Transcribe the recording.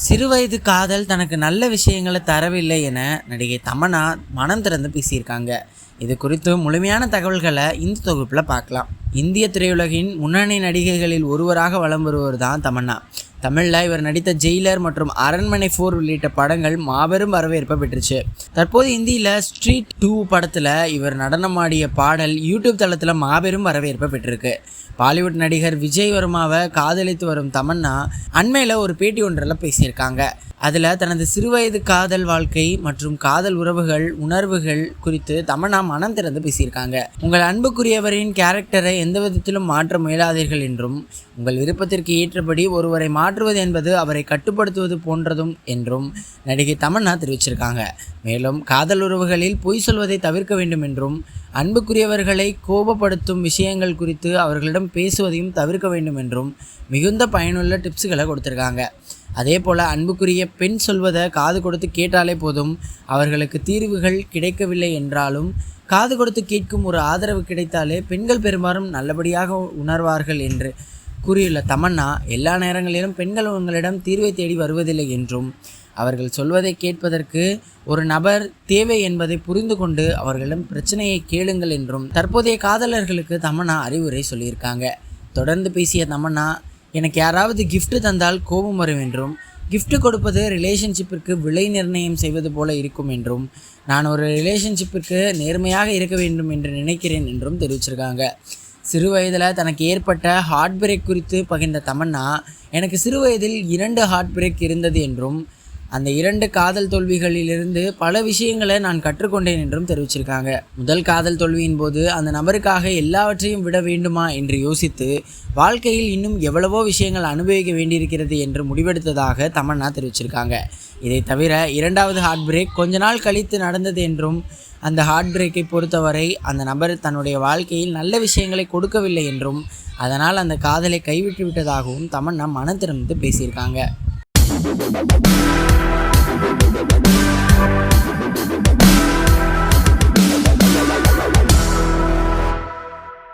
சிறுவயது காதல் தனக்கு நல்ல விஷயங்களை தரவில்லை என நடிகை தமன்னா மனம் திறந்து பேசியிருக்காங்க. இது குறித்து முழுமையான தகவல்களை இந்த தொகுப்பில் பார்க்கலாம். இந்திய திரையுலகின் முன்னணி நடிகைகளில் ஒருவராக வலம் வருவர் தான் தமன்னா. தமிழில் இவர் நடித்த ஜெயிலர் மற்றும் அரண்மனை 4 உள்ளிட்ட படங்கள் மாபெரும் வரவேற்பை பெற்றுச்சு. தற்போது இந்தியில் ஸ்ட்ரீட் 2 படத்தில் இவர் நடனமாடிய பாடல் யூடியூப் தளத்தில் மாபெரும் வரவேற்பை பெற்றிருக்கு. பாலிவுட் நடிகர் விஜய் வர்மாவை காதலித்து வரும் தமன்னா அண்மையில் ஒரு பேட்டி ஒன்றில் பேசியிருக்காங்க. அதில் தனது சிறுவயது காதல் வாழ்க்கை மற்றும் காதல் உணர்வுகள் குறித்து தமன்னா மனம் திறந்து பேசியிருக்காங்க. உங்கள் அன்புக்குரியவரின் கேரக்டரை எந்த விதத்திலும் மாற்ற முயலாதீர்கள் என்றும், உங்கள் விருப்பத்திற்கு ஏற்றபடி ஒருவரை மாற்றுவது என்பது அவரை கட்டுப்படுத்துவது போன்றதும் என்றும் நடிகை தமன்னா தெரிவிச்சிருக்காங்க. மேலும் காதல் உறவுகளில் பொய் சொல்வதை தவிர்க்க வேண்டும் என்றும், அன்புக்குரியவர்களை கோபப்படுத்தும் விஷயங்கள் குறித்து அவர்களிடம் பேசுவதையும் தவிர்க்க வேண்டும் என்றும் மிகுந்த பயனுள்ள டிப்ஸுகளை கொடுத்துருக்காங்க. அதே போல் அன்புக்குரிய பெண் சொல்வதை காது கொடுத்து கேட்டாலே போதும், அவர்களுக்கு தீர்வுகள் கிடைக்கவில்லை என்றாலும் காது கொடுத்து கேட்கும் ஒரு ஆதரவு கிடைத்தாலே பெண்கள் பெரும்பாலும் நல்லபடியாக உணர்வார்கள் என்று கூறியுள்ள தமன்னா, எல்லா நேரங்களிலும் பெண்கள் உங்களிடம் தீர்வை தேடி வருவதில்லை என்றும், அவர்கள் சொல்வதை கேட்பதற்கு ஒரு நபர் தேவை என்பதை புரிந்து கொண்டு அவர்களிடம் பிரச்சனையை கேளுங்கள் என்றும் தற்போதைய காதலர்களுக்கு தமன்னா அறிவுரை சொல்லியிருக்காங்க. தொடர்ந்து பேசிய தமன்னா, எனக்கு யாராவது கிஃப்ட் தந்தால் கோபம் வரும் என்றும், கிஃப்ட் கொடுப்பது ரிலேஷன்ஷிப்பிற்கு விலை நிர்ணயம் செய்வது போல இருக்கும் என்றும், நான் ஒரு ரிலேஷன்ஷிப்பிற்கு நேர்மையாக இருக்க வேண்டும் என்று நினைக்கிறேன் என்றும் தெரிவிச்சிருக்காங்க. சிறு வயதில் தனக்கு ஏற்பட்ட ஹார்ட் பிரேக் குறித்து பகிர்ந்த தமன்னா, எனக்கு சிறு வயதில் 2 ஹார்ட் பிரேக் இருந்தது என்றும், அந்த 2 காதல் தோல்விகளிலிருந்து பல விஷயங்களை நான் கற்றுக்கொண்டேன் என்றும் தெரிவிச்சிருக்காங்க. முதல் காதல் தோல்வியின் போது அந்த நபருக்காக எல்லாவற்றையும் விட வேண்டுமா என்று யோசித்து வாழ்க்கையில் இன்னும் எவ்வளவோ விஷயங்கள் அனுபவிக்க வேண்டியிருக்கிறது என்று முடிவெடுத்ததாக தமன்னா தெரிவிச்சிருக்காங்க. இதை தவிர 2வது ஹார்ட் பிரேக் கொஞ்ச நாள் கழித்து நடந்தது என்றும், அந்த ஹார்ட் பிரேக்கை பொறுத்தவரை அந்த நபர் தன்னுடைய வாழ்க்கையில் நல்ல விஷயங்களை கொடுக்கவில்லை என்றும், அதனால் அந்த காதலை கைவிட்டு விட்டதாகவும் தமன்னா மனம் திறந்து பேசியிருக்காங்க.